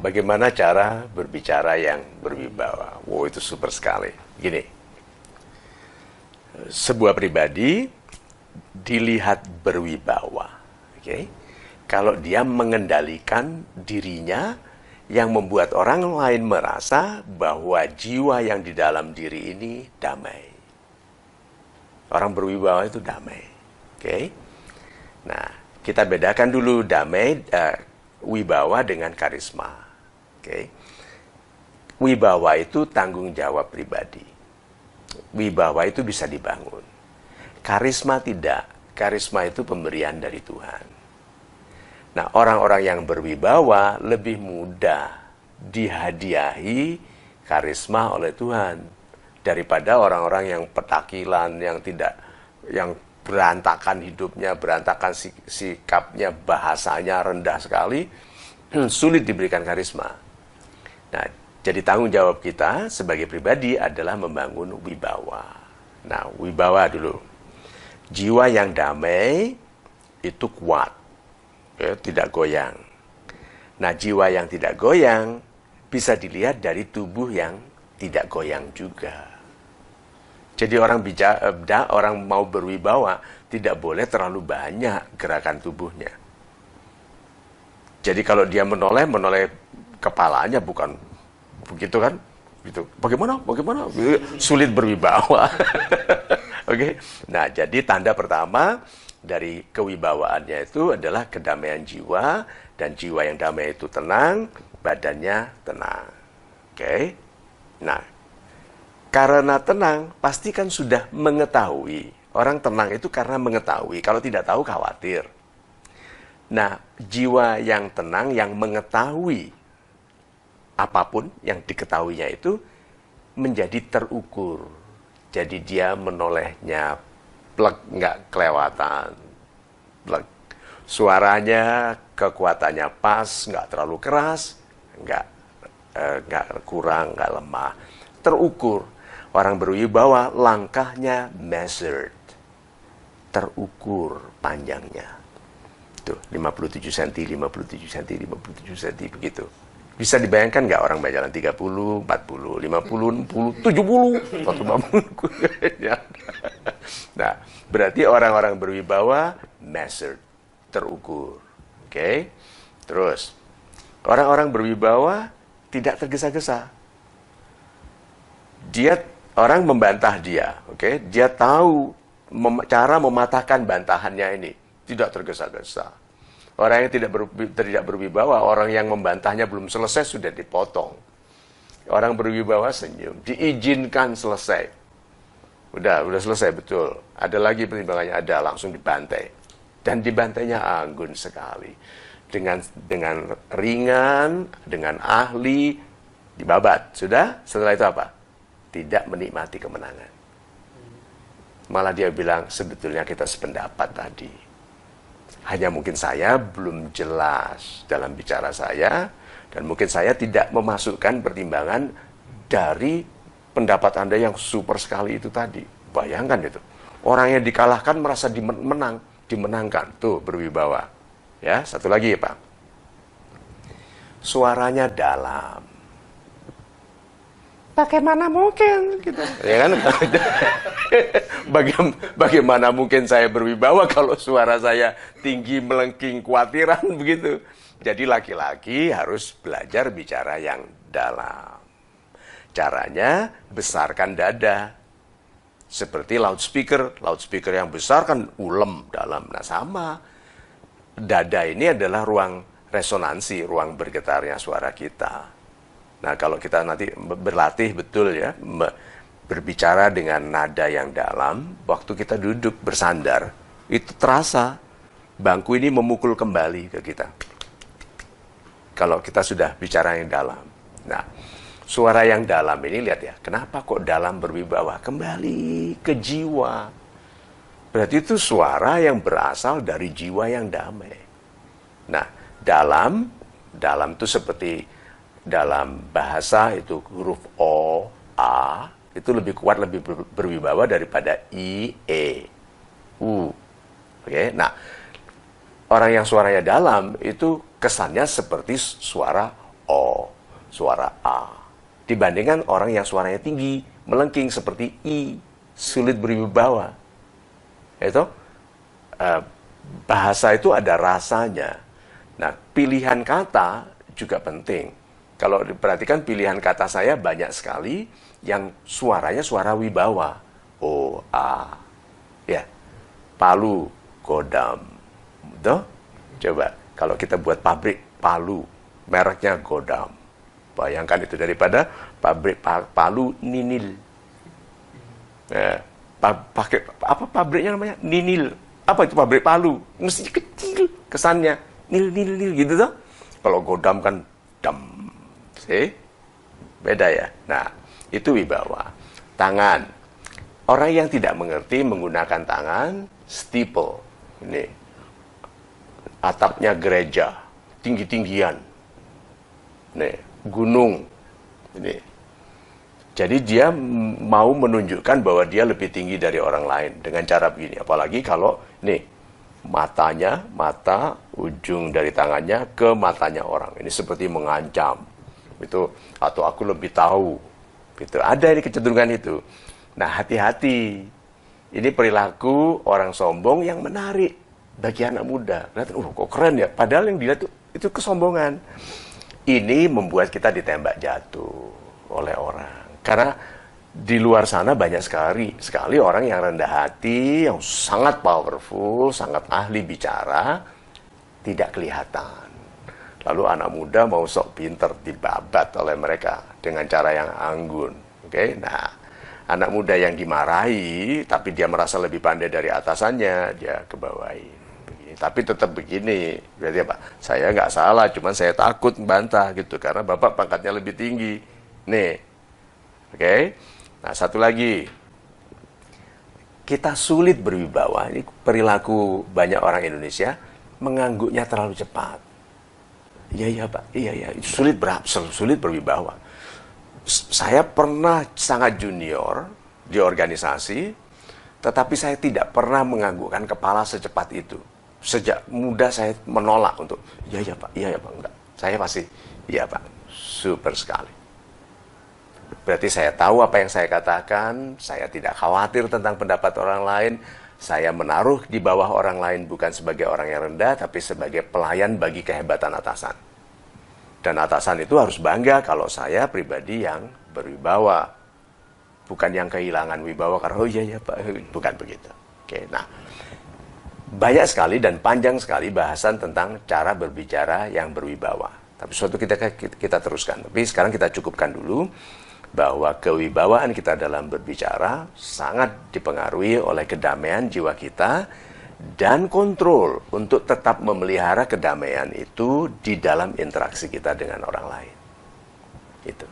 bagaimana cara berbicara yang berwibawa? Wow, itu super sekali. Gini, sebuah pribadi dilihat berwibawa, oke? Kalau dia mengendalikan dirinya yang membuat orang lain merasa bahwa jiwa yang di dalam diri ini damai. Orang berwibawa itu damai, oke? Nah, kita bedakan dulu damai, wibawa dengan karisma. Oke. Wibawa itu tanggung jawab pribadi. Wibawa itu bisa dibangun. Karisma tidak. Karisma itu pemberian dari Tuhan. Nah, orang-orang yang berwibawa lebih mudah dihadiahi karisma oleh Tuhan daripada orang-orang yang petakilan, yang berantakan hidupnya, berantakan sikapnya, bahasanya rendah sekali, sulit diberikan karisma. Nah, jadi tanggung jawab kita sebagai pribadi adalah membangun wibawa. Nah, wibawa dulu. Jiwa yang damai itu kuat, ya, tidak goyang. Nah, jiwa yang tidak goyang bisa dilihat dari tubuh yang tidak goyang juga. Jadi orang mau berwibawa tidak boleh terlalu banyak gerakan tubuhnya. Jadi kalau dia menoleh kepalanya, bukan begitu kan? Gitu. Bagaimana? Sulit berwibawa. Oke. Nah, jadi tanda pertama dari kewibawaannya itu adalah kedamaian jiwa, dan jiwa yang damai itu tenang, badannya tenang. Oke. Nah, karena tenang, pasti kan sudah mengetahui. Orang tenang itu karena mengetahui. Kalau tidak tahu, khawatir. Nah, jiwa yang tenang, yang mengetahui apapun yang diketahuinya itu menjadi terukur. Jadi dia menolehnya plek, nggak kelewatan. Plek. Suaranya, kekuatannya pas, nggak terlalu keras, nggak kurang, nggak lemah. Terukur. Orang berwibawa langkahnya measured, terukur panjangnya. Tuh, 57 cm, 57 cm, 57 cm, begitu. Bisa dibayangkan nggak orang berjalan 30, 40, 50, 60, 70, 150. Nah, berarti orang-orang berwibawa measured, terukur. Oke? Terus, orang-orang berwibawa tidak tergesa-gesa. Orang membantah dia, oke? Dia tahu cara mematahkan bantahannya ini, tidak tergesa-gesa. Orang yang tidak berwibawa, orang yang membantahnya belum selesai sudah dipotong. Orang berwibawa senyum, diizinkan selesai. Udah selesai, betul. Ada lagi pertimbangannya, ada, langsung dibantai. Dan dibantainya anggun sekali. Dengan ringan, dengan ahli, dibabat. Sudah? Setelah itu apa? Tidak menikmati kemenangan. Malah dia bilang, sebetulnya kita sependapat tadi. Hanya mungkin saya belum jelas dalam bicara saya, dan mungkin saya tidak memasukkan pertimbangan dari pendapat Anda yang super sekali itu tadi. Bayangkan itu. Orang yang dikalahkan merasa dimenangkan. Tuh, berwibawa. Ya, satu lagi ya Pak. Suaranya dalam. Bagaimana mungkin gitu. Ya kan? Bagaimana mungkin saya berwibawa kalau suara saya tinggi, melengking, kuatiran begitu. Jadi laki-laki harus belajar bicara yang dalam. Caranya besarkan dada. Seperti loudspeaker yang besar kan ulem dalam. Nah, sama. Dada ini adalah ruang resonansi, ruang bergetarnya suara kita. Nah, kalau kita nanti berlatih betul ya, berbicara dengan nada yang dalam, waktu kita duduk bersandar, itu terasa bangku ini memukul kembali ke kita. Kalau kita sudah bicara yang dalam. Nah, suara yang dalam ini, lihat ya, kenapa kok dalam berwibawa? Kembali ke jiwa. Berarti itu suara yang berasal dari jiwa yang damai. Nah, dalam itu seperti dalam bahasa itu huruf O, A, itu lebih kuat, lebih berwibawa daripada I, E, U. Oke, nah, orang yang suaranya dalam itu kesannya seperti suara O, suara A. Dibandingkan orang yang suaranya tinggi, melengking seperti I, sulit berwibawa. Itu bahasa itu ada rasanya. Nah, pilihan kata juga penting. Kalau diperhatikan pilihan kata saya banyak sekali yang suaranya suara wibawa. O, A. Ya. Palu, Godam. Betul? Coba, kalau kita buat pabrik palu, mereknya Godam. Bayangkan itu daripada pabrik palu Ninil. Pakai apa pabriknya namanya? Ninil. Apa itu pabrik palu? Mesti kecil kesannya. Nil gitu tuh. Kalau Godam kan dam. Beda ya. Nah, itu wibawa. Tangan. Orang yang tidak mengerti menggunakan tangan, steeple. Ini atapnya gereja, tinggi-tinggian. Nih, gunung. Ini. Jadi dia mau menunjukkan bahwa dia lebih tinggi dari orang lain dengan cara begini. Apalagi kalau nih mata ujung dari tangannya ke matanya orang. Ini seperti mengancam. Itu atau aku lebih tahu. Gitu. Ada ini kecenderungan itu. Nah, hati-hati. Ini perilaku orang sombong yang menarik bagi anak muda. Kelihatan, kok keren ya. Padahal yang dilihat itu kesombongan. Ini membuat kita ditembak jatuh oleh orang. Karena di luar sana banyak sekali orang yang rendah hati, yang sangat powerful, sangat ahli bicara, tidak kelihatan. Lalu anak muda mau sok pinter dibabat oleh mereka dengan cara yang anggun. Oke, nah anak muda yang dimarahi, tapi dia merasa lebih pandai dari atasannya, dia kebawain. Tapi tetap begini, berarti apa? Saya nggak salah, cuman saya takut membantah gitu, karena bapak pangkatnya lebih tinggi. Nih, oke? Nah, satu lagi, kita sulit berwibawa. Ini perilaku banyak orang Indonesia, mengangguknya terlalu cepat. Iya pak, iya, sulit berwibawa. Saya pernah sangat junior di organisasi, tetapi saya tidak pernah menganggukkan kepala secepat itu. Sejak muda saya menolak untuk, iya pak, enggak. Saya pasti, iya pak, super sekali. Berarti saya tahu apa yang saya katakan, saya tidak khawatir tentang pendapat orang lain, saya menaruh di bawah orang lain bukan sebagai orang yang rendah, tapi sebagai pelayan bagi kehebatan atasan. Dan atasan itu harus bangga kalau saya pribadi yang berwibawa. Bukan yang kehilangan wibawa karena, oh iya pak, bukan begitu. Oke, nah, banyak sekali dan panjang sekali bahasan tentang cara berbicara yang berwibawa. Tapi suatu kita teruskan. Tapi sekarang kita cukupkan dulu bahwa kewibawaan kita dalam berbicara sangat dipengaruhi oleh kedamaian jiwa kita dan kontrol untuk tetap memelihara kedamaian itu di dalam interaksi kita dengan orang lain. Itu.